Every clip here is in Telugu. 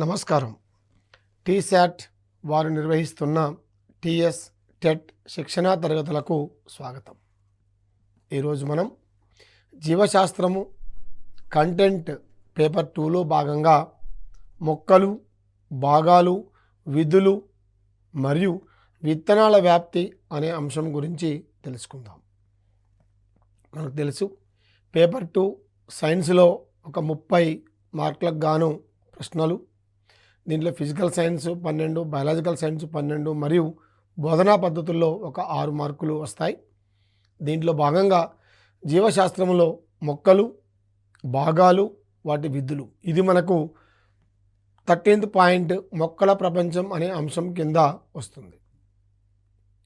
నమస్కారం. టీశాట్ వారు నిర్వహిస్తున్న టీఎస్ టెట్ శిక్షణా తరగతులకు స్వాగతం. ఈరోజు మనం జీవశాస్త్రము కంటెంట్ పేపర్ 2లో భాగంగా మొక్కలు, భాగాలు, విధులు మరియు విత్తనాల వ్యాప్తి అనే అంశం గురించి తెలుసుకుందాం. మనకు తెలుసు పేపర్ 2 సైన్స్లో ఒక 30 మార్కులకు గాను ప్రశ్నలు. దీంట్లో ఫిజికల్ సైన్స్ 12, బయాలజికల్ సైన్స్ 12 మరియు బోధనా పద్ధతుల్లో ఒక 6 మార్కులు వస్తాయి. దీంట్లో భాగంగా జీవశాస్త్రంలో మొక్కలు, భాగాలు, వాటి విధులు, ఇది మనకు 13th పాయింట్ మొక్కల ప్రపంచం అనే అంశం కింద వస్తుంది.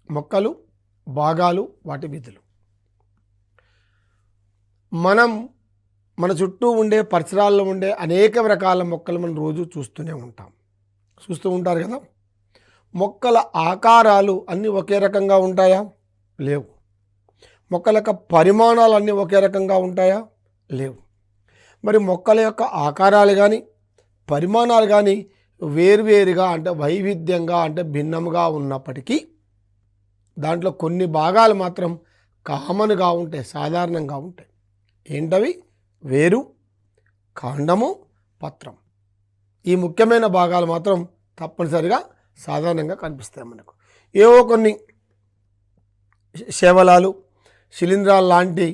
మొక్కలు, భాగాలు, వాటి విధులు. మన చుట్టూ ఉండే పరిసరాల్లో ఉండే అనేక రకాల మొక్కలు మనం రోజు చూస్తూ ఉంటారు కదా. మొక్కల ఆకారాలు అన్నీ ఒకే రకంగా ఉంటాయా? లేవు. మొక్కల యొక్క పరిమాణాలు అన్నీ ఒకే రకంగా ఉంటాయా? లేవు. మరి మొక్కల యొక్క ఆకారాలు కానీ పరిమాణాలు కానీ వేరువేరుగా అంటే వైవిధ్యంగా అంటే భిన్నముగా ఉన్నప్పటికీ దాంట్లో కొన్ని భాగాలు మాత్రం కామన్గా ఉంటాయి, సాధారణంగా ఉంటాయి. ఏంటవి? వేరు, కాండము, పత్రం. ఈ ముఖ్యమైన భాగాలు మాత్రం తప్పనిసరిగా సాధారణంగా కనిపిస్తాయి మనకు. ఏవో కొన్ని శేవలాలు, శిలీంధ్రాలు లాంటి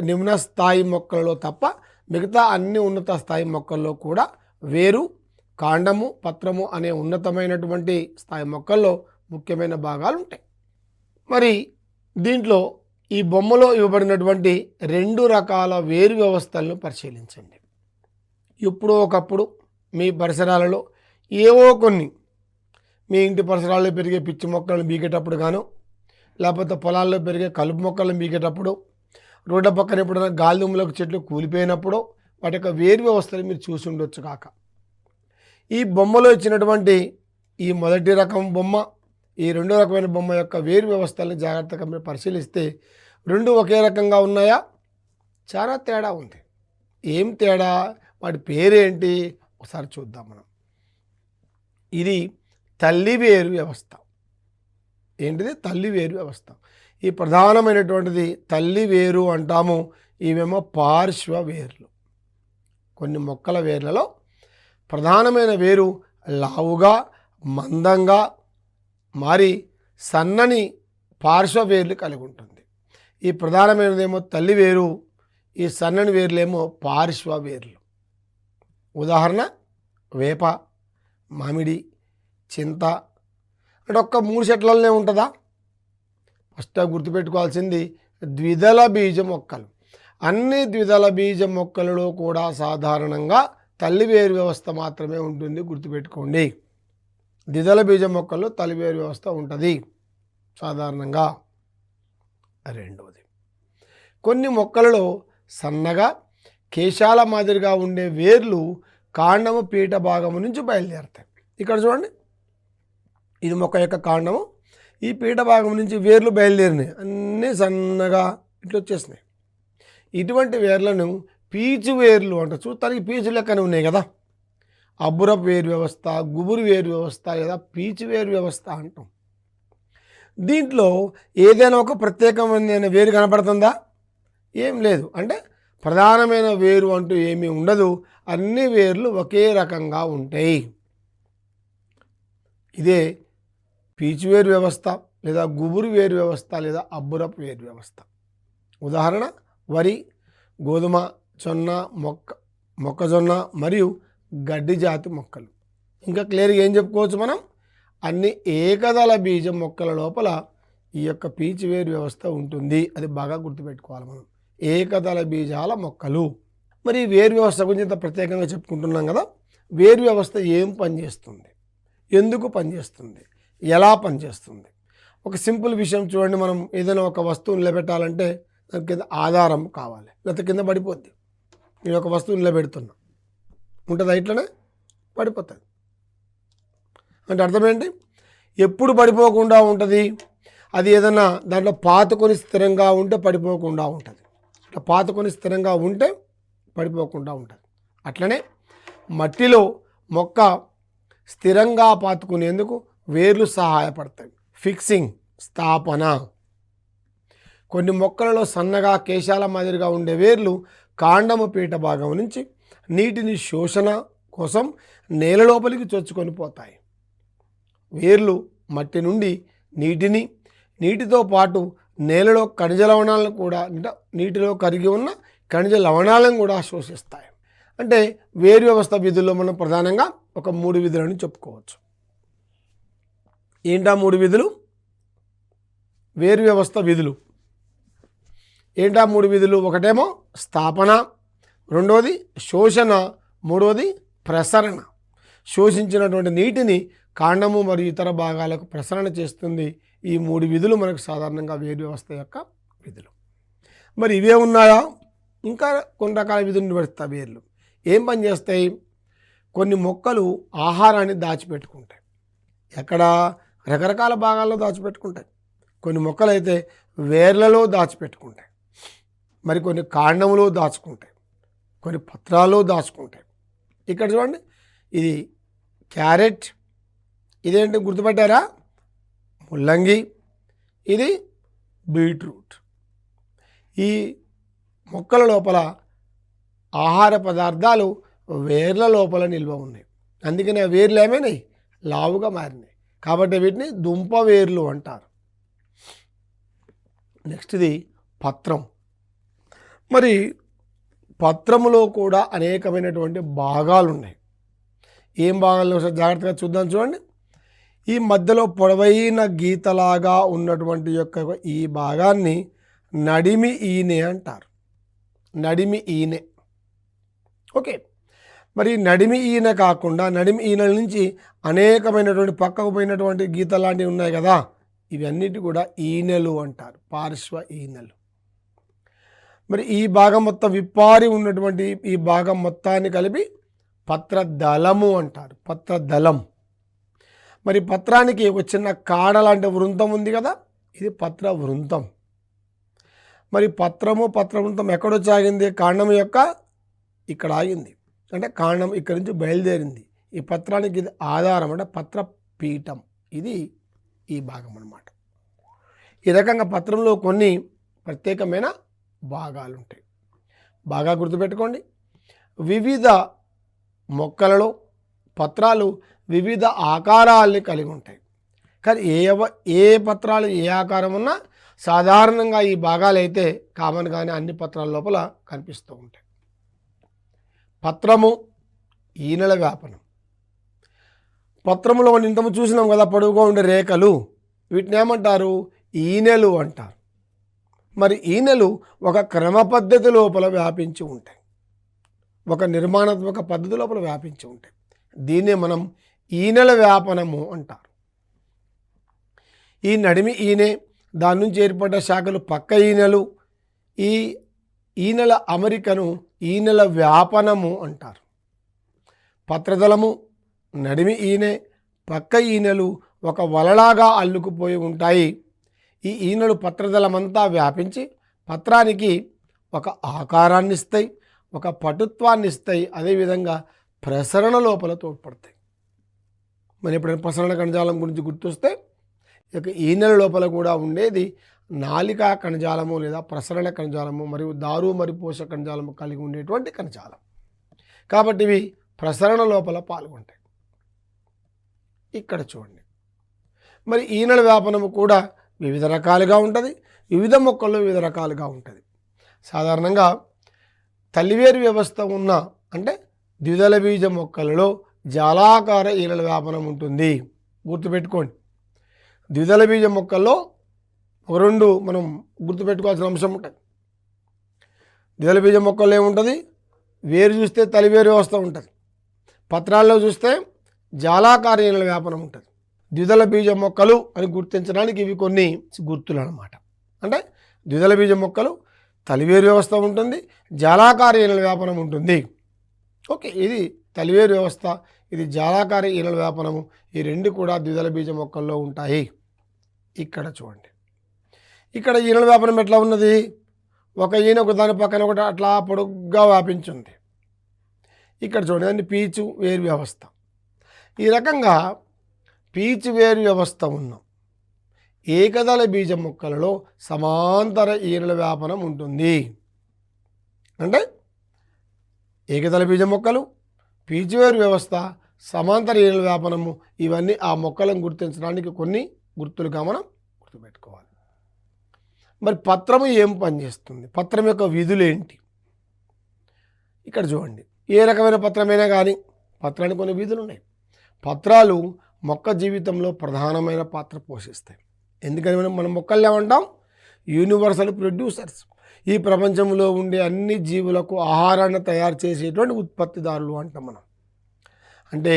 నిమ్న స్థాయి మొక్కలలో తప్ప మిగతా అన్ని ఉన్నత స్థాయి మొక్కల్లో కూడా వేరు, కాండము, పత్రము అనే ఉన్నతమైనటువంటి స్థాయి మొక్కల్లో ముఖ్యమైన భాగాలు ఉంటాయి. మరి దీంట్లో ఈ బొమ్మలో ఇవ్వబడినటువంటి 2 రకాల వేరు వ్యవస్థలను పరిశీలించండి. ఎప్పుడో ఒకప్పుడు మీ పరిసరాలలో ఏవో కొన్ని మీ ఇంటి పరిసరాల్లో పెరిగే పిచ్చి మొక్కలను బీగేటప్పుడు గాను, లేకపోతే పొలాల్లో పెరిగే కలుపు మొక్కలను బీగేటప్పుడు, రోడ్ల పక్కన ఎప్పుడైనా గాలిదుమ్ములకు చెట్లు కూలిపోయినప్పుడు వాటి యొక్క వేరు వ్యవస్థలు మీరు చూసి ఉండొచ్చు కాక. ఈ బొమ్మలో ఇచ్చినటువంటి ఈ మొదటి రకం బొమ్మ, ఈ రెండో రకమైన బొమ్మ యొక్క వేరు వ్యవస్థలను జాగ్రత్తగా మీరు పరిశీలిస్తే 2 ఒకే రకంగా ఉన్నాయా? చాలా తేడా ఉంది. ఏం తేడా? వాటి పేరేంటి? ఒకసారి చూద్దాం మనం. ఇది తల్లి వేరు వ్యవస్థ. ఏంటిది? తల్లి వేరు వ్యవస్థ. ఈ ప్రధానమైనటువంటిది తల్లి వేరు అంటాము. ఇవేమో పార్శ్వ వేర్లు. కొన్ని మొక్కల వేర్లలో ప్రధానమైన వేరు లావుగా, మందంగా మారి సన్నని పార్శ్వ వేర్లు కలిగి ఉంటుంది. ఈ ప్రధానమైనదేమో తల్లి వేరు, ఈ సన్నని వేర్లేమో పార్శ్వ వేర్లు. ఉదాహరణ వేప, మామిడి, చింత. అంటే ఒక్క 3 చెట్లలోనే ఉంటుందా? ఫస్ట్ గుర్తుపెట్టుకోవాల్సింది ద్విదళ బీజ మొక్కలు. అన్ని ద్విదళ బీజ మొక్కలలో కూడా సాధారణంగా తల్లి వేరు వ్యవస్థ మాత్రమే ఉంటుంది. గుర్తుపెట్టుకోండి. ద్విదళ బీజ మొక్కల్లో తల్లి వేరు వ్యవస్థ ఉంటుంది సాధారణంగా. రెండవది, కొన్ని మొక్కలలో సన్నగా కేశాల మాదిరిగా ఉండే వేర్లు కాండము పీట భాగము నుంచి బయలుదేరుతాయి. ఇక్కడ చూడండి, ఇది మొక్క యొక్క కాండము. ఈ పీట భాగం నుంచి వేర్లు బయలుదేరినాయి, అన్నీ సన్నగా ఇట్లా వచ్చేసినాయి. ఇటువంటి వేర్లను పీచు వేర్లు అంటారు. చూడటానికి పీచు లెక్కనే ఉన్నాయి కదా. అబ్బురపు వేరు వ్యవస్థ, గుబురు వేరు వ్యవస్థ లేదా పీచు వేరు వ్యవస్థ అంటాం. దీంట్లో ఏదైనా ఒక ప్రత్యేకమైన వేరు కనపడుతుందా? ఏం లేదు. అంటే ప్రధానమైన వేరు అంటూ ఏమీ ఉండదు. అన్ని వేర్లు ఒకే రకంగా ఉంటాయి. ఇదే పీచు వేరు వ్యవస్థ లేదా గుబురు వేరు వ్యవస్థ లేదా అబ్బురపు వేరు వ్యవస్థ. ఉదాహరణ వరి, గోధుమ, జొన్న, మొక్కజొన్న మరియు గడ్డి జాతి మొక్కలు. ఇంకా క్లియర్గా ఏం చెప్పుకోవచ్చు మనం? అన్ని ఏకదళ బీజం మొక్కల లోపల ఈ యొక్క పీచు వేరు వ్యవస్థ ఉంటుంది. అది బాగా గుర్తుపెట్టుకోవాలి మనం. ఏకదళ బీజాల మొక్కలు. మరి వేరు వ్యవస్థ గురించి ఇంత ప్రత్యేకంగా చెప్పుకుంటున్నాం కదా. వేరు వ్యవస్థ ఏం పనిచేస్తుంది, ఎందుకు పనిచేస్తుంది, ఎలా పనిచేస్తుంది? ఒక సింపుల్ విషయం చూడండి. మనం ఏదైనా ఒక వస్తువు నిలబెట్టాలంటే దాని కింద ఆధారం కావాలి, లేకపోతే కింద పడిపోద్ది. నేను ఒక వస్తువు నిలబెడుతున్నా, ఉంటుంది ఇట్లనే పడిపోతుంది. అంటే అర్థం ఏంటి? ఎప్పుడు పడిపోకుండా ఉంటుంది? అది ఏదైనా దాంట్లో పాతుకొని స్థిరంగా ఉంటే పడిపోకుండా ఉంటుంది. అట్లా పాతుకొని స్థిరంగా ఉంటే పడిపోకుండా ఉంటుంది. అట్లనే మట్టిలో మొక్క స్థిరంగా పాతుకునేందుకు వేర్లు సహాయపడతాయి. ఫిక్సింగ్, స్థాపన. కొన్ని మొక్కలలో సన్నగా కేశాల మాదిరిగా ఉండే వేర్లు కాండము పీట భాగం నుంచి నీటిని శోషణ కోసం నేల లోపలికి చొచ్చుకొని పోతాయి. వేర్లు మట్టి నుండి నీటితో పాటు నేలలో ఖనిజ లవణాలను కూడా, నీటిలో కరిగి ఉన్న ఖనిజ లవణాలను కూడా శోషిస్తాయి. అంటే వేరు వ్యవస్థ విధుల్లో మనం ప్రధానంగా ఒక 3 విధులను చెప్పుకోవచ్చు. ఏంటా 3 విధులు? వేరు వ్యవస్థ విధులు ఏంటా 3 విధులు? ఒకటేమో స్థాపన, రెండోది శోషణ, మూడోది ప్రసరణ. శోషించినటువంటి నీటిని కాండము మరియు ఇతర భాగాలకు ప్రసరణ చేస్తుంది. ఈ 3 విధులు మనకు సాధారణంగా వేరు వ్యవస్థ యొక్క విధులు. మరి ఇవే ఉన్నాయా? ఇంకా కొన్ని రకాల విధులు నిర్వహిస్తాయి వేర్లు. ఏం పని చేస్తాయి? కొన్ని మొక్కలు ఆహారాన్ని దాచిపెట్టుకుంటాయి. ఎక్కడ? రకరకాల భాగాల్లో దాచిపెట్టుకుంటాయి. కొన్ని మొక్కలు అయితే వేర్లలో దాచిపెట్టుకుంటాయి, మరికొన్ని కాండములో దాచుకుంటాయి, కొన్ని పత్రాల్లో దాచుకుంటాయి. ఇక్కడ చూడండి, ఇది క్యారెట్, ఇదేంటి గుర్తుపట్టారా? ముల్లంగి, ఇది బీట్రూట్. ఈ మొక్కల లోపల ఆహార పదార్థాలు వేర్ల లోపల నిల్వ ఉన్నాయి. అందుకనే వేర్లు ఏమైనాయి? లావుగా మారినాయి. కాబట్టి వీటిని దుంప వేర్లు అంటారు. నెక్స్ట్ ఇది పత్రం. మరి పత్రములో కూడా అనేకమైనటువంటి భాగాలు ఉన్నాయి. ఏం భాగాలు జాగ్రత్తగా చూద్దాం. చూడండి, ఈ మధ్యలో పొడవైన గీతలాగా ఉన్నటువంటి యొక్క ఈ భాగాన్ని నడిమి ఈనె అంటారు. నడిమి ఈనె. ఓకే. మరి నడిమి ఈయన కాకుండా నడిమి ఈనెల నుంచి అనేకమైనటువంటి పక్కకు పోయినటువంటి గీతలు లాంటివి ఉన్నాయి కదా, ఇవన్నిటి కూడా ఈనెలు అంటారు, పార్శ్వ ఈనెలు. మరి ఈ భాగం మొత్తం విప్పారి ఉన్నటువంటి ఈ భాగం మొత్తాన్ని కలిపి పత్రదళము అంటారు. పత్రదళం. మరి పత్రానికి ఒక చిన్న కాడ లాంటి వృంతం ఉంది కదా, ఇది పత్ర వృంతం. మరి పత్రవృంతం ఎక్కడొచ్చి ఆగింది? కాండం యొక్క ఇక్కడ ఆగింది. అంటే కాండం ఇక్కడి నుంచి బయలుదేరింది. ఈ పత్రానికి ఇది ఆధారం, అంటే పత్రపీఠం. ఇది ఈ భాగం అన్నమాట. ఈ రకంగా పత్రంలో కొన్ని ప్రత్యేకమైన భాగాలు ఉంటాయి. బాగా గుర్తుపెట్టుకోండి. వివిధ మొక్కలలో పత్రాలు వివిధ ఆకారాల్ని కలిగి ఉంటాయి. కానీ ఏ పత్రాలు ఏ ఆకారం ఉన్నా సాధారణంగా ఈ భాగాలు అయితే కామన్గానే అన్ని పత్రాల లోపల కనిపిస్తూ ఉంటాయి. పత్రము, ఈనెల వ్యాపనం. పత్రములో మనం ఇంతకు చూసినాం కదా, పొడవుగా ఉండే రేఖలు, వీటిని ఏమంటారు? ఈనెలు అంటారు. మరి ఈనెలు ఒక క్రమ పద్ధతి లోపల వ్యాపించి ఉంటాయి, ఒక నిర్మాణాత్మక పద్ధతి లోపల వ్యాపించి ఉంటాయి. దీన్నే మనం ఈనెల వ్యాపనము అంటారు. ఈ నడిమి ఈనె, దాని నుంచి ఏర్పడ్డ శాఖలు పక్క ఈనెలు. ఈ ఈనెల అమరికను ఈనెల వ్యాపనము అంటారు. పత్రదళము, నడిమి ఈనె, పక్క ఈనెలు ఒక వలలాగా అల్లుకుపోయి ఉంటాయి. ఈ ఈనెలు పత్రదళమంతా వ్యాపించి పత్రానికి ఒక ఆకారాన్ని ఇస్తాయి, ఒక పటుత్వాన్ని ఇస్తాయి. అదేవిధంగా ప్రసరణ లోపల తోడ్పడతాయి. మరి ఎప్పుడైనా ప్రసరణ కణజాలం గురించి గుర్తొస్తే ఇక ఈనెల లోపల కూడా ఉండేది నాలికా కణజాలము లేదా ప్రసరణ కణజాలము మరియు దారు మరియు పోషక కణజాలము కలిగి ఉండేటువంటి కణజాలం. కాబట్టి ఇవి ప్రసరణ లోపల పాల్గొంటాయి. ఇక్కడ చూడండి, మరి ఈనెల వ్యాపనము కూడా వివిధ రకాలుగా ఉంటుంది. వివిధ మొక్కల్లో వివిధ రకాలుగా ఉంటుంది. సాధారణంగా తల్లివేరు వ్యవస్థ ఉన్న అంటే ద్విదళ బీజ మొక్కలలో జాలాకార ఈనెల వ్యాపనం ఉంటుంది. గుర్తుపెట్టుకోండి. ద్విదళ బీజ మొక్కల్లో ఒక 2 మనం గుర్తుపెట్టుకోవాల్సిన అంశం ఉంటుంది. ద్విదళ బీజ మొక్కల్లో ఏముంటుంది? వేరు చూస్తే తల్లివేరు వ్యవస్థ ఉంటుంది. పత్రాల్లో చూస్తే జాలాకార ఈనెల వ్యాపనం ఉంటుంది. ద్విదళ బీజ మొక్కలు అని గుర్తించడానికి ఇవి కొన్ని గుర్తులు అన్నమాట. అంటే ద్విదళ బీజ మొక్కలు తలివేరు వ్యవస్థ ఉంటుంది, జాలాకార ఈనెల వ్యాపనం ఉంటుంది. ఓకే, ఇది తలివేరు వ్యవస్థ, ఇది జాలాకార ఈనెల వ్యాపనము. ఈ 2 కూడా ద్విదళ బీజ మొక్కల్లో ఉంటాయి. ఇక్కడ చూడండి, ఇక్కడ ఈనెల వ్యాపనం ఎట్లా ఉన్నది? ఒక ఈనె ఒక దాని పక్కన ఒకటి అట్లా పొడుగ్గా వ్యాపించింది. ఇక్కడ చూడండి, పీచు వేరు వ్యవస్థ. ఈ రకంగా పీచువేరు వ్యవస్థ ఉన్న ఏకదళ బీజ మొక్కలలో సమాంతర ఈనెల వ్యాపనం ఉంటుంది. అంటే ఏకదళ బీజ మొక్కలు, పీచువేరు వ్యవస్థ, సమాంతర ఈనెల వ్యాపనము, ఇవన్నీ ఆ మొక్కలను గుర్తించడానికి కొన్ని గుర్తులుగా మనం గుర్తుపెట్టుకోవాలి. మరి పత్రము ఏం పనిచేస్తుంది, పత్రం యొక్క విధులు ఏంటి? ఇక్కడ చూడండి, ఏ రకమైన పత్రమైనా కానీ పత్రానికి కొన్ని విధులు ఉన్నాయి. పత్రాలు మొక్క జీవితంలో ప్రధానమైన పాత్ర పోషిస్తాయి. ఎందుకని మనం మొక్కలు ఏమంటాం? Universal producers. ఈ ప్రపంచంలో ఉండే అన్ని జీవులకు ఆహారాన్ని తయారు చేసేటువంటి ఉత్పత్తిదారులు అంటాం మనం. అంటే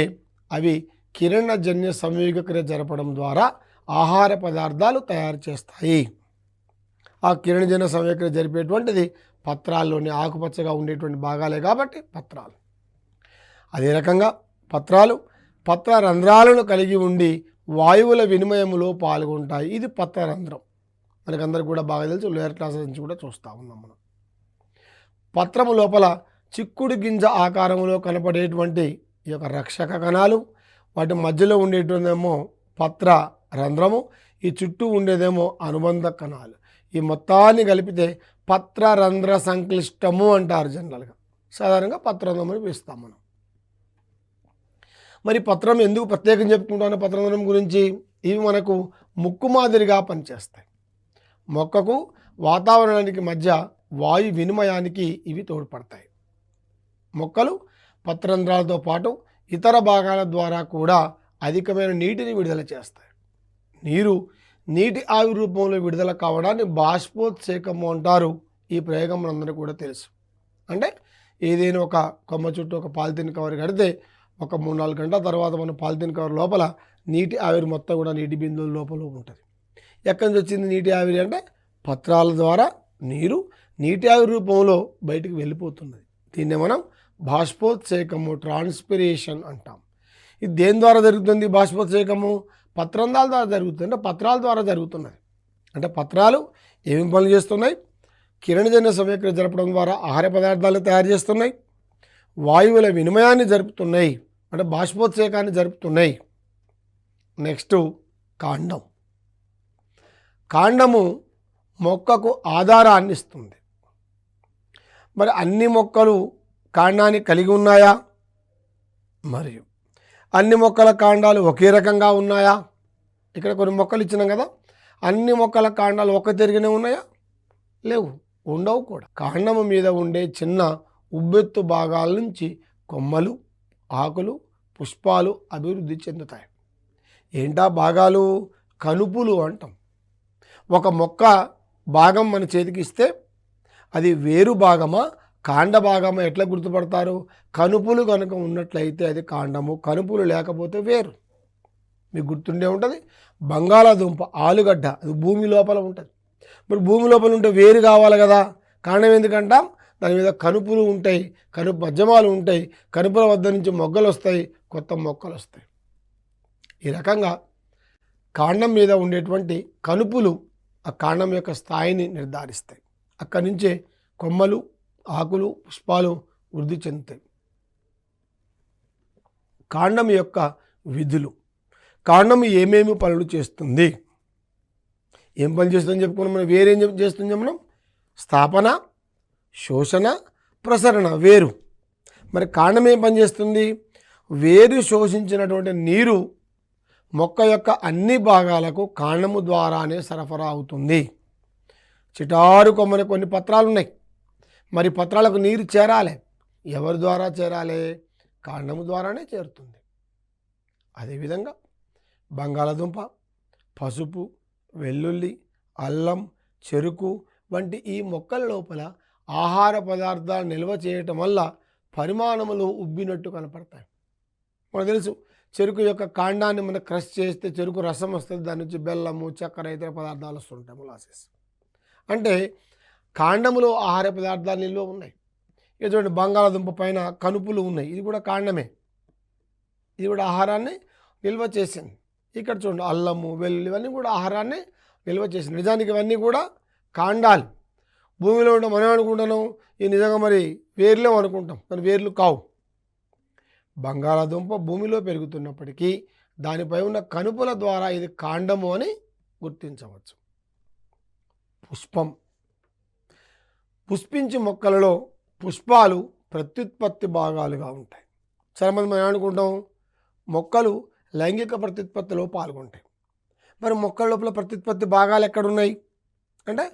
అవి కిరణజన్య సంయోగ క్రియ జరపడం ద్వారా ఆహార పదార్థాలు తయారు చేస్తాయి. ఆ కిరణజన్య సంయోగ క్రియ జరిపేటువంటిది పత్రాల్లోని ఆకుపచ్చగా ఉండేటువంటి భాగాలే కాబట్టి పత్రాలు. అదే రకంగా పత్రాలు పత్రరంధ్రాలను కలిగి ఉండి వాయువుల వినిమయంలో పాల్గొంటాయి. ఇది పత్రరంధ్రం. మనకందరికి కూడా బాగా తెలుసు, లోయర్ క్లాస్ నుంచి కూడా చూస్తూ ఉన్నాం మనం. పత్రము లోపల చిక్కుడు గింజ ఆకారంలో కనపడేటువంటి ఈ యొక్క రక్షక కణాలు, వాటి మధ్యలో ఉండేటువంటిదేమో పత్ర రంధ్రము, ఈ చుట్టూ ఉండేదేమో అనుబంధ కణాలు. ఈ మొత్తాన్ని కలిపితే పత్రరంధ్ర సంక్లిష్టము అంటారు. జనరల్గా సాధారణంగా పత్రరంధ్రం అని పిలుస్తాం మనం. మరి పత్రం ఎందుకు ప్రత్యేకం చెప్పుకుంటాను పత్రరంధ్రం గురించి? ఇవి మనకు ముక్కు మాదిరిగా పనిచేస్తాయి. మొక్కకు వాతావరణానికి మధ్య వాయు వినిమయానికి ఇవి తోడ్పడతాయి. మొక్కలు పత్రరంధ్రాలతో పాటు ఇతర భాగాల ద్వారా కూడా అధికమైన నీటిని విడుదల చేస్తాయి. నీటి ఆవిరి రూపంలో విడుదల కావడాన్ని బాష్పోత్సేకము అంటారు. ఈ ప్రయోగం మనందరికీ కూడా తెలుసు. అంటే ఏదైనా ఒక కొమ్మ చుట్టూ ఒక పాలిథిన్ కవర్ కడితే ఒక 3-4 గంటల తర్వాత మన పాలిథిన్ కవర్ లోపల నీటి ఆవిరి మొత్తం కూడా నీటి బిందువుల లోపల ఉంటుంది. ఎక్కడి నుంచి వచ్చింది నీటి ఆవిరి అంటే పత్రాల ద్వారా నీటి ఆవిరి రూపంలో బయటికి వెళ్ళిపోతున్నది. దీన్నే మనం బాష్పోత్సేకము, ట్రాన్స్పిరేషన్ అంటాం. ఇది దేని ద్వారా జరుగుతుంది? బాష్పోత్సేకము పత్రంధ్రాల ద్వారా జరుగుతుంది. అంటే పత్రాల ద్వారా జరుగుతున్నది. అంటే పత్రాలు ఏమేమి పనులు చేస్తున్నాయి? కిరణజన్య సంయోగక్రియ జరపడం ద్వారా ఆహార పదార్థాలు తయారు చేస్తున్నాయి, వాయువుల వినిమయాన్ని జరుపుతున్నాయి, అంటే బాష్పోత్సేకాన్ని జరుపుతున్నాయి. నెక్స్ట్ కాండము మొక్కకు ఆధారాన్ని ఇస్తుంది. మరి అన్ని మొక్కలు కాండాన్ని కలిగి ఉన్నాయా? మరియు అన్ని మొక్కల కాండాలు ఒకే రకంగా ఉన్నాయా? ఇక్కడ కొన్ని మొక్కలు ఇచ్చినాం కదా, అన్ని మొక్కల కాండాలు ఒక్క తిరిగినే ఉన్నాయా? లేవు, ఉండవు కూడా. కాండము మీద ఉండే చిన్న ఉబ్బెత్తు భాగాల నుంచి కొమ్మలు, ఆకులు, పుష్పాలు అభివృద్ధి చెందుతాయి. ఏంటా భాగాలు? కనుపులు అంటాం. ఒక మొక్క భాగం మన చేతికి ఇస్తే అది వేరు భాగమా కాండ భాగమా ఎట్లా గుర్తుపడతారు? కనుపులు కనుక ఉన్నట్లయితే అది కాండము, కనుపులు లేకపోతే వేరు. మీకు గుర్తుండే ఉంటుంది, బంగాళాదుంప, ఆలుగడ్డ, అది భూమి లోపల ఉంటుంది. మరి భూమి లోపల ఉంటే వేరు కావాలి కదా, కాండం ఎందుకంటాం? దాని మీద కనుపులు ఉంటాయి, కనుపు మధ్యమాలు ఉంటాయి, కనుపుల వద్ద నుంచి మొగ్గలు వస్తాయి, కొత్త మొక్కలు వస్తాయి. ఈ రకంగా కాండం మీద ఉండేటువంటి కనుపులు ఆ కాండం యొక్క స్థాయిని నిర్ధారిస్తాయి. అక్కడి నుంచే కొమ్మలు, ఆకులు, పుష్పాలు వృద్ధి చెందుతాయి. కాండం యొక్క విధులు. కాండం ఏమేమి పనులు చేస్తుంది? ఏం పని చేస్తుందని చెప్పుకున్నాం మనం. వేరేం చేస్తుంది మనం? స్థాపన, శోషణ, ప్రసరణ. వేరు. మరి కాండం ఏం పని చేస్తుంది? వేరు శోషించినటువంటి నీరు మొక్క యొక్క అన్ని భాగాలకు కాండము ద్వారానే సరఫరా అవుతుంది. చిటారు కొమ్మని కొన్ని పత్రాలు ఉన్నాయి. మరి పత్రాలకు నీరు చేరాలి. ఎవరి ద్వారా చేరాలి? కాండము ద్వారానే చేరుతుంది. అదేవిధంగా బంగాళదుంప, పసుపు, వెల్లుల్లి, అల్లం, చెరుకు వంటి ఈ మొక్కల లోపల ఆహార పదార్థాలు నిల్వ చేయటం వల్ల పరిమాణములు ఉబ్బినట్టు కనపడతాయి. మనకు తెలుసు, చెరుకు యొక్క కాండాన్ని మనం క్రష్ చేస్తే చెరుకు రసం వస్తుంది, దాని నుంచి బెల్లము, చక్కెర, ఇతర పదార్థాలు వస్తుంటాయి, మొలాసెస్. అంటే కాండములో ఆహార పదార్థాలు నిల్వ ఉన్నాయి. ఇక చూడండి, బంగాళాదుంప పైన కనుపులు ఉన్నాయి, ఇది కూడా కాండమే, ఇది కూడా ఆహారాన్ని నిల్వ చేసింది. ఇక్కడ చూడండి, అల్లము, వెల్లుల్లి ఇవన్నీ కూడా ఆహారాన్ని నిల్వ చేసింది. నిజానికి ఇవన్నీ కూడా కాండాలు. భూమిలో ఉంటే మనం అనుకుంటున్నాం ఈ నిజంగా మరి వేర్లేం అనుకుంటాం, కానీ వేర్లు కావు. బంగాళాదుంప భూమిలో పెరుగుతున్నప్పటికీ దానిపై ఉన్న కనుపుల ద్వారా ఇది కాండము అని గుర్తించవచ్చు. పుష్పం. పుష్పించే మొక్కలలో పుష్పాలు ప్రత్యుత్పత్తి భాగాలుగా ఉంటాయి. చాలామంది మనం అనుకుంటాం మొక్కలు లైంగిక ప్రత్యుత్పత్తిలో పాల్గొంటాయి. మరి మొక్కల లోపల ప్రత్యుత్పత్తి భాగాలు ఎక్కడున్నాయి అంటే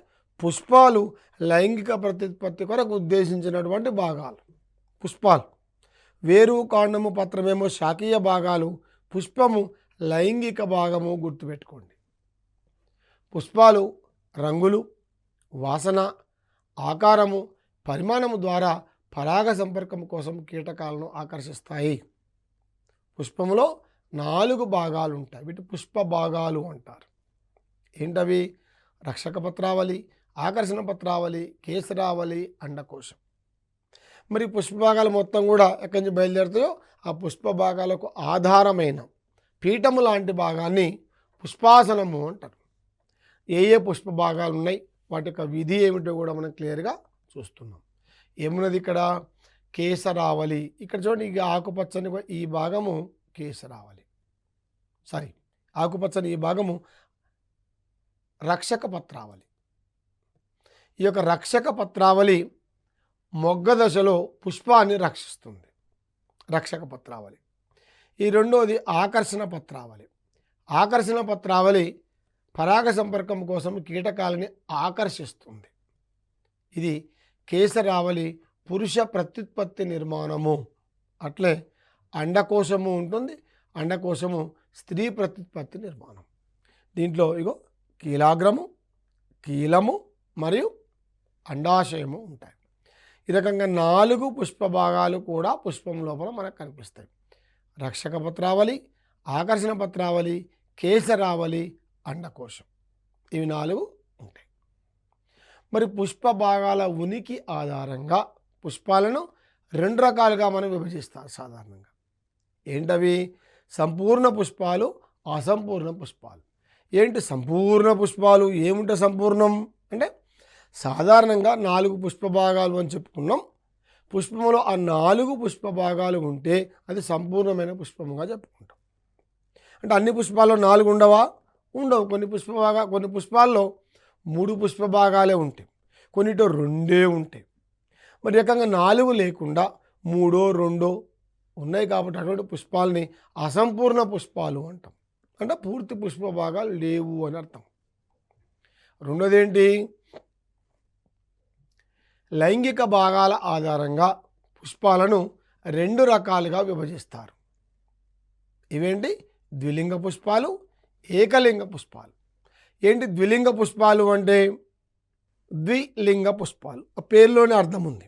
పుష్పాలు లైంగిక ప్రత్యుత్పత్తి కొరకు ఉద్దేశించినటువంటి భాగాలు పుష్పాలు. వేరు, కాండము, పత్రమేమో శాఖీయ భాగాలు, పుష్పము లైంగిక భాగము. గుర్తుపెట్టుకోండి. పుష్పాలు రంగులు, వాసన, ఆకారము, పరిమాణము ద్వారా పరాగ సంపర్కం కోసం కీటకాలను ఆకర్షిస్తాయి. పుష్పములో 4 భాగాలు ఉంటాయి. వీటి పుష్ప భాగాలు అంటారు. ఏంటవి? రక్షక పత్రావళి, ఆకర్షణ పత్రావళి, కేసరావళి, అండకోశం. మరి పుష్ప భాగాలు మొత్తం కూడా ఎక్కడి నుంచి బయలుదేరుతాయో ఆ పుష్ప భాగాలకు ఆధారమైన పీఠము లాంటి భాగాన్ని పుష్పాసనము అంటారు. ఏ ఏ పుష్ప భాగాలు ఉన్నాయి, వాటి యొక్క విధి ఏమిటో కూడా మనం క్లియర్గా చూస్తున్నాం. ఏమున్నది ఇక్కడ? కేసరావళి. ఇక్కడ చూడండి, ఇక ఆకుపచ్చని ఈ భాగము కేసరావళి, ఆకుపచ్చని ఈ భాగము రక్షక పత్రావళి. ఈ యొక్క రక్షక పత్రావళి మొగ్గ దశలో పుష్పాన్ని రక్షిస్తుంది, రక్షక పత్రావళి. ఈ రెండోది ఆకర్షణ పత్రావళి. ఆకర్షణ పత్రావళి పరాగ సంపర్కం కోసం కీటకాలని ఆకర్షిస్తుంది. ఇది కేసరావళి పురుష ప్రత్యుత్పత్తి నిర్మాణము. అట్లే అండకోశము ఉంటుంది. అండకోశము స్త్రీ ప్రత్యుత్పత్తి నిర్మాణం. దీంట్లో ఇగో కీలాగ్రము, కీలము మరియు అండాశయము ఉంటాయి. ఈ రకంగా 4 పుష్ప భాగాలు కూడా పుష్పం లోపల మనకు కనిపిస్తాయి. రక్షక పత్రావళి, ఆకర్షణ పత్రావళి, కేసరావళి, అండకోశం. ఇవి 4 ఉంటాయి. మరి పుష్ప భాగాల ఉనికి ఆధారంగా పుష్పాలను 2 రకాలుగా మనం విభజిస్తారు సాధారణంగా. ఏంటవి? సంపూర్ణ పుష్పాలు, అసంపూర్ణ పుష్పాలు. ఏంటి సంపూర్ణ పుష్పాలు? ఏముంటే సంపూర్ణం అంటే సాధారణంగా 4 పుష్ప భాగాలు అని చెప్పుకున్నాం. పుష్పములో ఆ 4 పుష్ప భాగాలు ఉంటే అది సంపూర్ణమైన పుష్పముగా చెప్పుకుంటాం. అంటే అన్ని పుష్పాల్లో 4 ఉండవా? ఉండవు. కొన్ని పుష్పాల్లో 3 పుష్ప భాగాలే ఉంటాయి, కొన్నిటో 2 ఉంటాయి. మరి రకంగా 4 లేకుండా 3, 2 ఉన్నాయి కాబట్టి అటువంటి పుష్పాలని అసంపూర్ణ పుష్పాలు అంటాం. అంటే పూర్తి పుష్ప భాగాలు లేవు అని అర్థం. రెండోది ఏంటి? లైంగిక భాగాల ఆధారంగా పుష్పాలను 2 రకాలుగా విభజిస్తారు. ఇవేంటి? ద్విలింగ పుష్పాలు, ఏకలింగ పుష్పాలు. ఏంటి ద్విలింగ పుష్పాలు అంటే? ద్విలింగ పుష్పాలు పేరులోనే అర్థం ఉంది.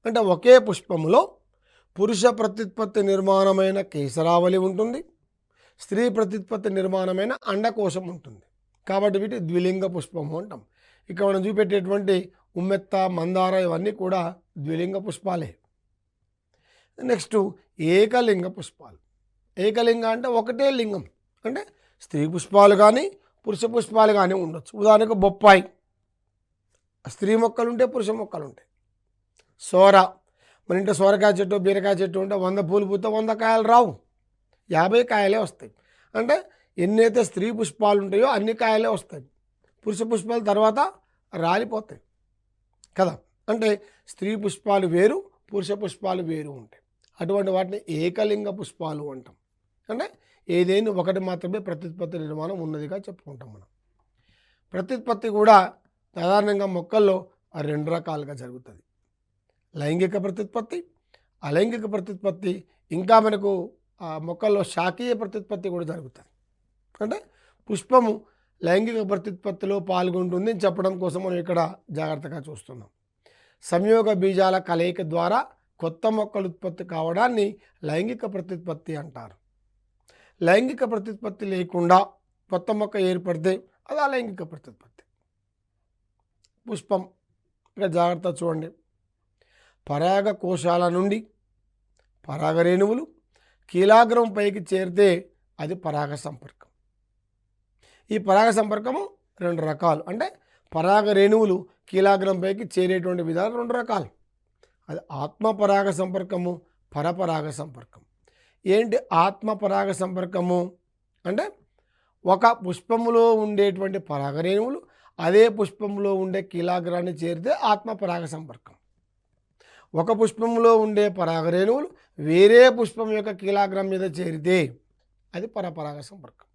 అంటే ఒకే పుష్పములో పురుష ప్రత్యుత్పత్తి నిర్మాణమైన కేసరావళి ఉంటుంది, స్త్రీ ప్రత్యుత్పత్తి నిర్మాణమైన అండకోశం ఉంటుంది. కాబట్టి వీటి ద్విలింగ పుష్పము అంటాం. ఇక్కడ మనం చూపెట్టేటువంటి ఉమ్మెత్త, మందార ఇవన్నీ కూడా ద్విలింగ పుష్పాలే. నెక్స్ట్ ఏకలింగ పుష్పాలు. ఏకలింగ అంటే ఒకటే లింగం, అంటే స్త్రీ పుష్పాలు కానీ పురుష పుష్పాలు కానీ ఉండొచ్చు. ఉదాహరణకు బొప్పాయి, స్త్రీ మొక్కలు ఉంటాయి, పురుష మొక్కలు ఉంటాయి. సోర, మన ఇంట్లో సోరకాయ చెట్టు, బీరకాయ చెట్టు ఉంటే 100 పూలు పూస్తే 100 కాయలు రావు, 50 కాయలే వస్తాయి. అంటే ఎన్నైతే స్త్రీ పుష్పాలు ఉంటాయో అన్ని కాయలే వస్తాయి, పురుష పుష్పాలు తర్వాత రాలిపోతాయి కదా. అంటే స్త్రీ పుష్పాలు వేరు, పురుష పుష్పాలు వేరు ఉంటాయి. అటువంటి వాటిని ఏకలింగ పుష్పాలు అంటాం. అంటే ఏదైనా ఒకటి మాత్రమే ప్రత్యుత్పత్తి నిర్మాణం ఉన్నదిగా చెప్పుకుంటాం మనం. ప్రత్యుత్పత్తి కూడా సాధారణంగా మొక్కల్లో 2 రకాలుగా జరుగుతుంది. లైంగిక ప్రత్యుత్పత్తి, అలైంగిక ప్రత్యుత్పత్తి, ఇంకా మనకు మొక్కల్లో శాఖీయ ప్రత్యుత్పత్తి కూడా జరుగుతుంది. అంటే పుష్పము లైంగిక ప్రత్యుత్పత్తిలో పాల్గొంటుంది అని చెప్పడం కోసం మనం ఇక్కడ జాగ్రత్తగా చూస్తున్నాం. సంయోగ బీజాల కలయిక ద్వారా కొత్త మొక్కలు ఉత్పత్తి కావడాన్ని లైంగిక ప్రత్యుత్పత్తి అంటారు. లైంగిక ప్రత్యుత్పత్తి లేకుండా కొత్త మొక్క ఏర్పడితే అది అలైంగిక ప్రత్యుత్పత్తి. పుష్పం ఇక్కడ జాగ్రత్త చూడండి. పరాగ కోశాల నుండి పరాగ రేణువులు కీలాగ్రం పైకి చేరితే అది పరాగ సంపర్కం. ఈ పరాగ సంపర్కము 2 రకాలు. అంటే పరాగ రేణువులు కీలాగ్రం పైకి చేరేటువంటి విధానం 2 రకాలు. అది ఆత్మ పరాగ సంపర్కము, పరపరాగ సంపర్కం. ఏంటి ఆత్మ పరాగ సంపర్కము అంటే ఒక పుష్పములో ఉండేటువంటి పరాగరేణువులు అదే పుష్పంలో ఉండే కీలాగ్రాన్ని చేరితే ఆత్మ పరాగ సంపర్కం. ఒక పుష్పంలో ఉండే పరాగరేణువులు వేరే పుష్పం యొక్క కీలాగ్రం మీద చేరితే అది పరపరాగ సంపర్కం.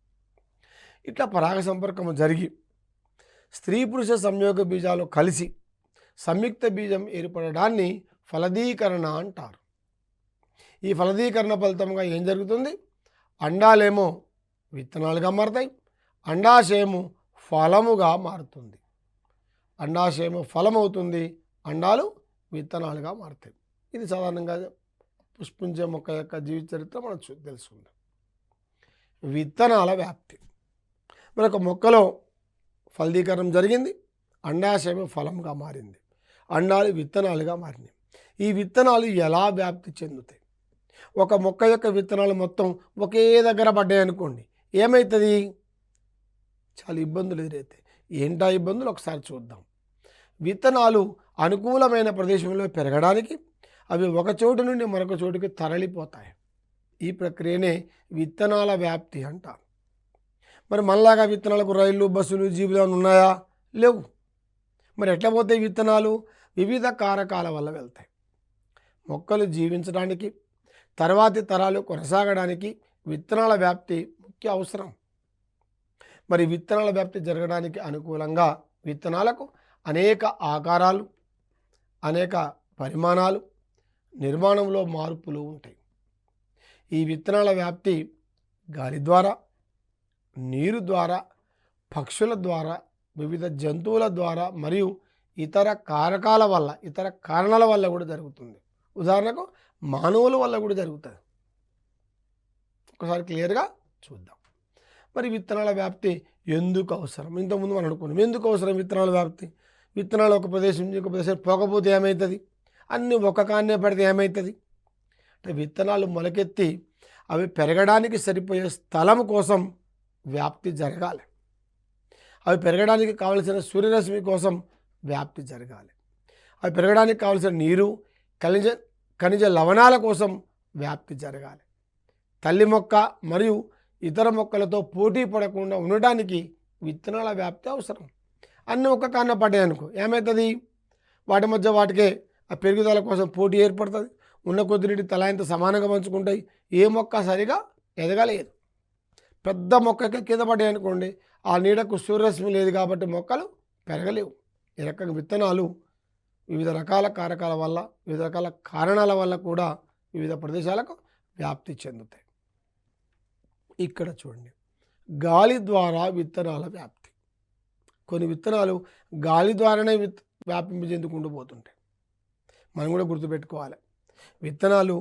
ఇట్లా పరాగ సంపర్కం జరిగి స్త్రీ పురుష సంయోగ బీజాలు కలిసి సంయుక్త బీజం ఏర్పడడాన్ని ఫలదీకరణ అంటారు. ఈ ఫలదీకరణ ఫలితంగా ఏం జరుగుతుంది? అండాలేమో విత్తనాలుగా మారుతాయి, అండాశయము ఫలముగా మారుతుంది. అండాశయము ఫలం అవుతుంది, అండాలు విత్తనాలుగా మారుతాయి. ఇది సాధారణంగా పుష్పించే మొక్క యొక్క జీవిత చరిత్ర మనం తెలుసుకుందాం. విత్తనాల వ్యాప్తి. మనకు మొక్కలో ఫలదీకరణం జరిగింది, అండాశయం ఫలంగా మారింది, అండాలు విత్తనాలుగా మారినాయి. ఈ విత్తనాలు ఎలా వ్యాప్తి చెందుతాయి? ఒక మొక్క యొక్క విత్తనాలు మొత్తం ఒకే దగ్గర పడ్డాయి అనుకోండి, ఏమవుతుంది? చాలా ఇబ్బందులు ఎదురవుతాయి. ఏంటా ఇబ్బందులు ఒకసారి చూద్దాం. విత్తనాలు అనుకూలమైన ప్రదేశంలో పెరగడానికి అవి ఒక చోటు నుండి మరొక చోటుకి తరలిపోతాయి. ఈ ప్రక్రియనే విత్తనాల వ్యాప్తి అంటారు. మరి మనలాగా విత్తనాలకు రైళ్ళు, బస్సులు, జీబులు ఏమైనా ఉన్నాయా? లేవు. మరి ఎట్లా పోతాయి విత్తనాలు? వివిధ కారకాల వల్ల వెళ్తాయి. మొక్కలు జీవించడానికి, తర్వాతి తరాలు కొనసాగడానికి విత్తనాల వ్యాప్తి ముఖ్య అవసరం. మరి విత్తనాల వ్యాప్తి జరగడానికి అనుకూలంగా విత్తనాలకు అనేక ఆకారాలు, అనేక పరిమాణాలు, నిర్మాణంలో మార్పులు ఉంటాయి. ఈ విత్తనాల వ్యాప్తి గాలి ద్వారా, నీరు ద్వారా, పక్షుల ద్వారా, వివిధ జంతువుల ద్వారా మరియు ఇతర కారకాల వల్ల, ఇతర కారణాల వల్ల కూడా జరుగుతుంది. ఉదాహరణకు మానవుల వల్ల కూడా జరుగుతుంది. ఒకసారి క్లియర్గా చూద్దాం. మరి విత్తనాల వ్యాప్తి ఎందుకు అవసరం? ఇంతకుముందు మనం అనుకున్నాం ఎందుకు అవసరం విత్తనాల వ్యాప్తి. విత్తనాలు ఒక ప్రదేశం నుంచి ఒక ప్రదేశం పోకపోతే ఏమవుతుంది? అన్నీ ఒక కాన్నే పడితే ఏమవుతుంది? అంటే విత్తనాలు మొలకెత్తి అవి పెరగడానికి సరిపోయే స్థలం కోసం వ్యాప్తి జరగాలి. అవి పెరగడానికి కావలసిన సూర్యరశ్మి కోసం వ్యాప్తి జరగాలి. అవి పెరగడానికి కావలసిన నీరు, ఖనిజ లవణాల కోసం వ్యాప్తి జరగాలి. తల్లి మొక్క మరియు ఇతర మొక్కలతో పోటీ పడకుండా ఉండడానికి విత్తనాల వ్యాప్తి అవసరం. అన్నీ ఒక్క కాన్న పడ్డాయి అనుకో, ఏమవుతుంది? వాటి మధ్య వాటికే ఆ పెరుగుదల కోసం పోటీ ఏర్పడుతుంది. ఉన్న కొద్దిటి తలాయంత సమానంగా పంచుకుంటాయి. ఏ మొక్క సరిగా ఎదగలేదు. పెద్ద మొక్కకి కింద పడ్డాయి అనుకోండి, ఆ నీడకు సూర్యరశ్మి లేదు కాబట్టి మొక్కలు పెరగలేవు. ఈ రకంగా విత్తనాలు వివిధ రకాల కారకాల వల్ల, వివిధ రకాల కారణాల వల్ల కూడా వివిధ ప్రదేశాలకు వ్యాప్తి చెందుతాయి. ఇక్కడ చూడండి, గాలి ద్వారా విత్తనాల వ్యాప్తి. కొన్ని విత్తనాలు గాలి ద్వారానే వ్యాపింప చెందుకుంటూ పోతుంటాయి. మనం కూడా గుర్తుపెట్టుకోవాలి, విత్తనాలు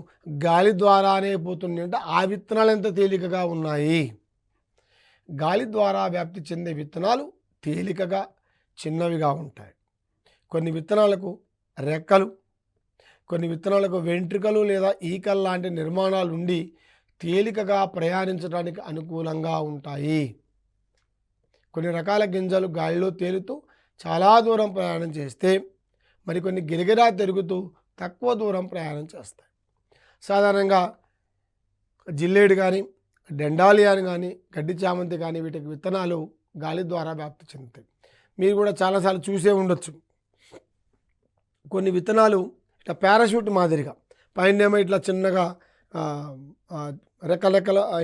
గాలి ద్వారానే పోతున్నాయి అంటే ఆ విత్తనాలు ఎంత తేలికగా ఉన్నాయి. గాలి ద్వారా వ్యాప్తి చెందే విత్తనాలు తేలికగా చిన్నవిగా ఉంటాయి. కొన్ని విత్తనాలకు రెక్కలు, కొన్ని విత్తనాలకు వెంట్రుకలు లేదా ఈకల్ లాంటి నిర్మాణాలు ఉండి తేలికగా ప్రయాణించడానికి అనుకూలంగా ఉంటాయి. కొన్ని రకాల గింజలు గాలిలో తేలుతూ చాలా దూరం ప్రయాణం చేస్తే మరికొన్ని గిరిగిరా తిరుగుతూ తక్కువ దూరం ప్రయాణం చేస్తాయి. సాధారణంగా జిల్లేడు కానీ, డెండాలియాని కానీ, గడ్డి చామంతి కానీ వీటికి విత్తనాలు గాలి ద్వారా వ్యాప్తి చెందుతాయి. మీరు కూడా చాలాసార్లు చూసే ఉండొచ్చు. కొన్ని విత్తనాలు ఇట్లా పారాషూట్ మాదిరిగా పైనేమో ఇట్లా చిన్నగా రెక్కల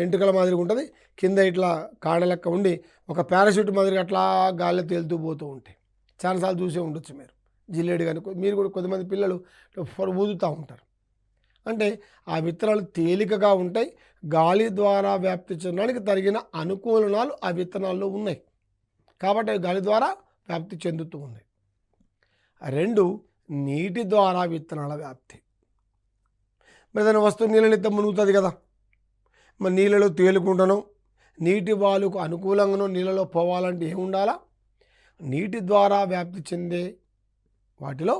ఎంటుకల మాదిరిగా ఉంటుంది, కింద ఇట్లా కాడ లెక్క ఉండి ఒక పారాషూట్ మాదిరిగా అట్లా గాలిలో తేలుతూ పోతూ ఉంటాయి. చాలాసార్లు చూసే ఉండొచ్చు మీరు. జిల్లేడు కానీ మీరు కూడా కొంతమంది పిల్లలు ఊదుతూ ఉంటారు. అంటే ఆ విత్తనాలు తేలికగా ఉంటాయి. గాలి ద్వారా వ్యాప్తి చెందడానికి తగిన అనుకూలనాలు ఆ విత్తనాల్లో ఉన్నాయి కాబట్టి అవి గాలి ద్వారా వ్యాప్తి చెందుతూ ఉన్నాయి. 2, నీటి ద్వారా విత్తనాల వ్యాప్తి. మరి ఏదైనా వస్తువు నీళ్ళనిస్తే మునుగుతుంది కదా, మరి నీళ్ళలో తేలుకుంటానో నీటి వాలుకు అనుకూలంగానో నీళ్ళలో పోవాలంటే ఏముండాలా? నీటి ద్వారా వ్యాప్తి చెందే వాటిలో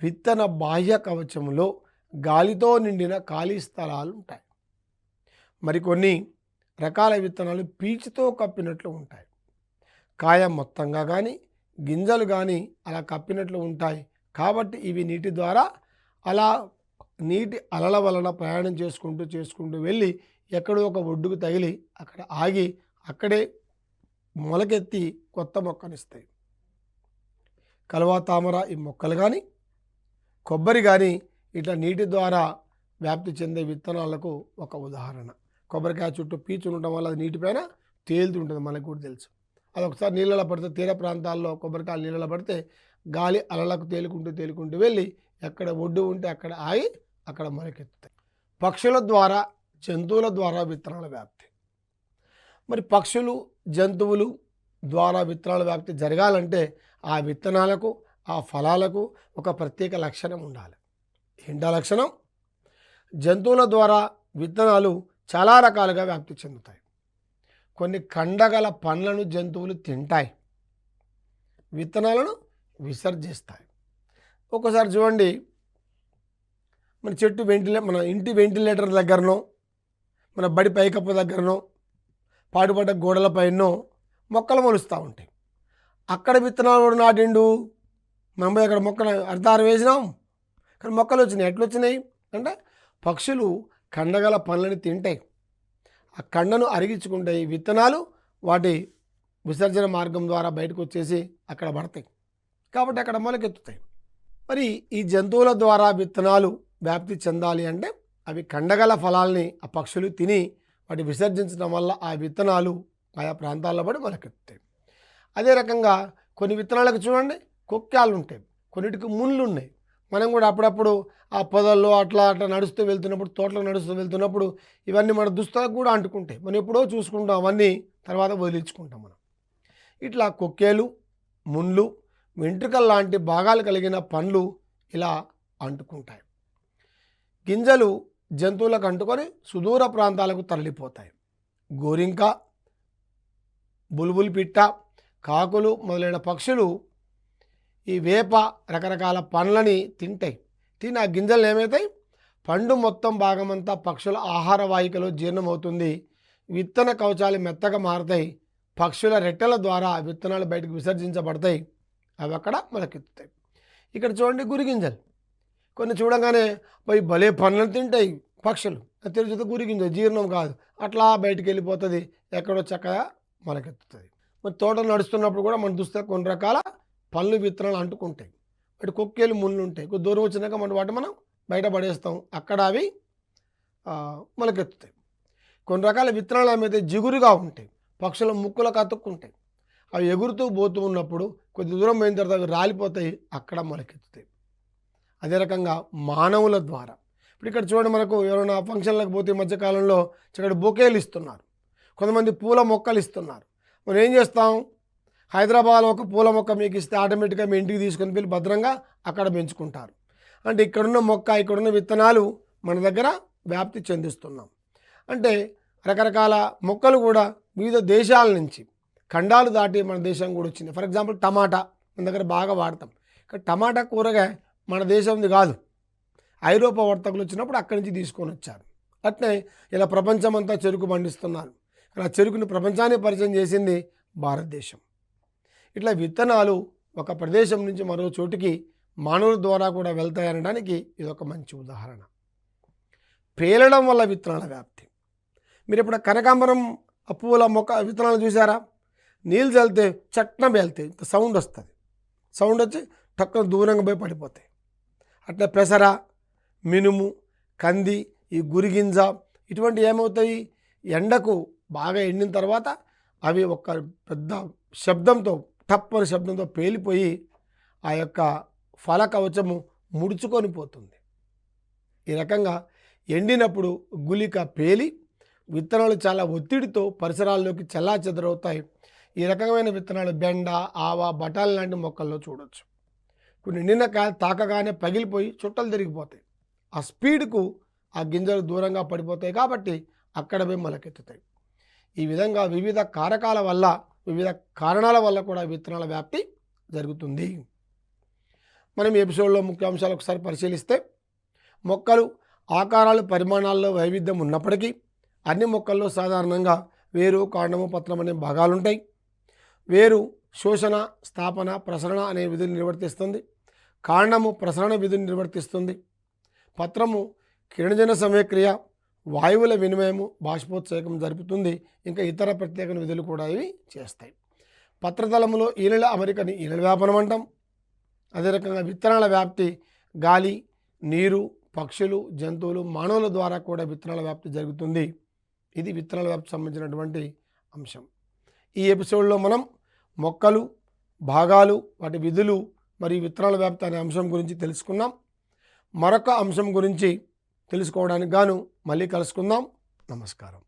విత్తన బాహ్య కవచంలో గాలితో నిండిన ఖాళీ స్థలాలు ఉంటాయి. మరికొన్ని రకాల విత్తనాలు పీచుతో కప్పినట్లు ఉంటాయి. కాయ మొత్తంగా కానీ, గింజలు కానీ అలా కప్పినట్లు ఉంటాయి కాబట్టి ఇవి నీటి ద్వారా అలా నీటి అలల వలన ప్రయాణం చేసుకుంటూ వెళ్ళి ఎక్కడో ఒక ఒడ్డుకు తగిలి అక్కడ ఆగి అక్కడే మొలకెత్తి కొత్త మొక్కనిస్తాయి. కలువ, తామర ఈ మొక్కలు కానీ, కొబ్బరి కానీ ఇట్లా నీటి ద్వారా వ్యాప్తి చెందే విత్తనాలకు ఒక ఉదాహరణ. కొబ్బరికాయ చుట్టూ పీచు ఉండటం వల్ల అది నీటిపైన తేలుతుంటుంది, మనకు కూడా తెలుసు. అది ఒకసారి నీళ్ళలో పడితే, తీర ప్రాంతాల్లో కొబ్బరికాయలు నీళ్ళలో పడితే గాలి అలలకు తేలుకుంటూ వెళ్ళి ఎక్కడ ఒడ్డు ఉంటే అక్కడ ఆగి అక్కడ మొలకెత్తుతాయి. పక్షుల ద్వారా, జంతువుల ద్వారా విత్తనాల వ్యాప్తి. మరి పక్షులు, జంతువులు ద్వారా విత్తనాల వ్యాప్తి జరగాలంటే ఆ విత్తనాలకు, ఆ ఫలాలకు ఒక ప్రత్యేక లక్షణం ఉండాలి. ఏంటా లక్షణం? జంతువుల ద్వారా విత్తనాలు చాలా రకాలుగా వ్యాప్తి చెందుతాయి. కొన్ని కండగల పండ్లను జంతువులు తింటాయి, విత్తనాలను విసర్జిస్తాయి. ఒక్కోసారి చూడండి, మన ఇంటి వెంటిలేటర్ దగ్గరనో, మన బడి పైకప్పు దగ్గరనో, పాటుపడ్డ గోడల పైనో మొక్కలు మొలుస్తూ ఉంటాయి. అక్కడ విత్తనాలు కూడా నాటిండు, మనం పోయి అక్కడ మొక్కలు అర్ధారం వేసినాం, కానీ మొక్కలు వచ్చినాయి. ఎట్లా వచ్చినాయి అంటే పక్షులు కండగల పండ్లని తింటాయి, ఆ కండను అరిగించుకుంటాయి, విత్తనాలు వాటి విసర్జన మార్గం ద్వారా బయటకు వచ్చేసి అక్కడ పడతాయి, కాబట్టి అక్కడ మొలకెత్తుతాయి. మరి ఈ జంతువుల ద్వారా విత్తనాలు వ్యాప్తి చెందాలి అంటే అవి కండగల ఫలాల్ని ఆ పక్షులు తిని వాటి విసర్జించడం వల్ల ఆ విత్తనాలు ఆయా ప్రాంతాల్లో పడి మొలకెత్తుతాయి. అదే రకంగా కొన్ని విత్తనాలకు చూడండి కొక్కాలు ఉంటాయి, కొన్నిటికి ముళ్ళు ఉన్నాయి. మనం కూడా అప్పుడప్పుడు ఆ పొదల్లో అట్లా నడుస్తూ వెళ్తున్నప్పుడు, తోటలో నడుస్తూ వెళ్తున్నప్పుడు ఇవన్నీ మన దుస్తులకు కూడా అంటుకుంటాయి. మనం ఎప్పుడో చూసుకుంటాం, అవన్నీ తర్వాత వదిలించుకుంటాం మనం. ఇట్లా కొక్కేలు, ముళ్ళు, వెంట్రుకల లాంటి భాగాలు కలిగిన పండ్లు ఇలా అంటుకుంటాయి. గింజలు జంతువులకు అంటుకొని సుదూర ప్రాంతాలకు తరలిపోతాయి. గోరింక, బుల్బుల్ పిట్ట, కాకులు మొదలైన పక్షులు ఈ వేప రకరకాల పండ్లని తింటాయి. తిని ఆ గింజలు ఏమవుతాయి, పండు మొత్తం భాగమంతా పక్షుల ఆహార వాహికలో జీర్ణమవుతుంది. విత్తన కవచాలు మెత్తగా మారుతాయి. పక్షుల రెట్టెల ద్వారా విత్తనాలు బయటకు విసర్జించబడతాయి, అవి అక్కడ మొలకెత్తుతాయి. ఇక్కడ చూడండి గురిగింజలు, కొన్ని చూడగానే పోయి భలే పండ్లను తింటాయి పక్షులు, తెరిచితే గురిగింజలు జీర్ణం కాదు, అట్లా బయటికి వెళ్ళిపోతుంది, ఎక్కడో చక్కగా మొలకెత్తుతుంది. మరి తోట నడుస్తున్నప్పుడు కూడా మన దుస్తులకు కొన్ని రకాల పళ్ళు విత్తనాలు అంటుకుంటాయి, వాటి కొక్కేలు ముళ్ళు ఉంటాయి. కొద్ది దూరం వచ్చినాక మనం బయట పడేస్తాం, అక్కడ అవి మొలకెత్తుతాయి. కొన్ని రకాల విత్తనాలు ఏమైతే జిగురుగా ఉంటాయి, పక్షుల ముక్కులకు అతుక్కుంటాయి, అవి ఎగురుతూ పోతూ ఉన్నప్పుడు కొద్ది దూరం పోయిన తర్వాత అవి రాలిపోతాయి, అక్కడ మొలకెత్తుతాయి. అదే రకంగా మానవుల ద్వారా, ఇప్పుడు ఇక్కడ చూడండి, మనకు ఎవరైనా ఫంక్షన్లకు పోతే మధ్యకాలంలో చక్కటి బొకేలు ఇస్తున్నారు, కొంతమంది పూల మొక్కలు ఇస్తున్నారు. మనం ఏం చేస్తాం, హైదరాబాద్లో ఒక పూల మొక్క మీకు ఇస్తే ఆటోమేటిక్గా మీ ఇంటికి తీసుకొని వెళ్ళి భద్రంగా అక్కడ పెంచుకుంటారు. అంటే ఇక్కడున్న మొక్క, ఇక్కడున్న విత్తనాలు మన దగ్గర వ్యాప్తి చెందిస్తున్నాం. అంటే రకరకాల మొక్కలు కూడా వివిధ దేశాల నుంచి, ఖండాలు దాటి మన దేశం కూడా వచ్చింది. ఫర్ ఎగ్జాంపుల్ టమాటా మన దగ్గర బాగా వాడతాం, కానీ టమాటా కూరగాయ మన దేశంది కాదు, ఐరోపా వర్తకులు వచ్చినప్పుడు అక్కడి నుంచి తీసుకొని వచ్చారు. అట్నే ఇలా ప్రపంచమంతా చెరుకు పండిస్తున్నారు, కానీ ఆ చెరుకుని ప్రపంచాన్ని పరిచయం చేసింది భారతదేశం. ఇట్లా విత్తనాలు ఒక ప్రదేశం నుంచి మరో చోటికి మానవుల ద్వారా కూడా వెళ్తాయనడానికి ఇది ఒక మంచి ఉదాహరణ. పేలడం వల్ల విత్తనాల వ్యాప్తి. మీరు ఇప్పుడు కనకాంబరం పువ్వుల మొక్క విత్తనాలు చూసారా, నీళ్ళు చల్లితే చట్న పేలుతాయి, సౌండ్ వస్తుంది, సౌండ్ వచ్చి టక్కున దూరంగా పోయి పడిపోతాయి. అట్లా పెసర, మినుము, కంది, ఈ గురిగింజ ఇటువంటి ఏమవుతాయి, ఎండకు బాగా ఎండిన తర్వాత అవి ఒక పెద్ద శబ్దంతో, టప్పని శబ్దంతో పేలిపోయి ఆ యొక్క ఫల కవచము ముడుచుకొని పోతుంది. ఈ రకంగా ఎండినప్పుడు గుళిక పేలి విత్తనాలు చాలా ఒత్తిడితో పరిసరాల్లోకి చెల్లాచెదరవుతాయి. ఈ రకమైన విత్తనాలు బెండ, ఆవ, బఠానీ లాంటి మొక్కల్లో చూడవచ్చు. కొన్ని నిన్న తాకగానే పగిలిపోయి చుట్టలు తిరిగిపోతాయి, ఆ స్పీడ్కు ఆ గింజలు దూరంగా పడిపోతాయి, కాబట్టి అక్కడ పోయి మొలకెత్తుతాయి. ఈ విధంగా వివిధ కారకాల వల్ల, వివిధ కారణాల వల్ల కూడా విత్తనాల వ్యాప్తి జరుగుతుంది. మనం ఈ ఎపిసోడ్లో ముఖ్యాంశాలు ఒకసారి పరిశీలిస్తే, మొక్కలు ఆకారాలు, పరిమాణాల్లో వైవిధ్యం ఉన్నప్పటికీ అన్ని మొక్కల్లో సాధారణంగా వేరు, కాండము, పత్రం అనే భాగాలుంటాయి. వేరు శోషణ, స్థాపన, ప్రసరణ అనే విధులు నిర్వర్తిస్తుంది. కాండము ప్రసరణ విధులు నిర్వర్తిస్తుంది. పత్రము కిరణజన సమయక్రియ, వాయువుల వినిమయము, బాష్పోత్సేకం జరుపుతుంది. ఇంకా ఇతర ప్రత్యేక విధులు కూడా ఇవి చేస్తాయి. పత్రతలములో ఈనెల అమరికని ఈనెల వ్యాపనం అంటాం. అదే రకంగా విత్తనాల వ్యాప్తి గాలి, నీరు, పక్షులు, జంతువులు, మానవుల ద్వారా కూడా విత్తనాల వ్యాప్తి జరుగుతుంది. ఇది విత్తనాల వ్యాప్తి సంబంధించినటువంటి అంశం. ఈ ఎపిసోడ్లో మనం మొక్కలు, భాగాలు, వాటి విధులు మరియు విత్తనాల వ్యాప్తి అనే అంశం గురించి తెలుసుకున్నాం. మరొక అంశం గురించి తెలుసుకోవడానికి గాను మళ్ళీ కలుసుకుందాం. నమస్కారం.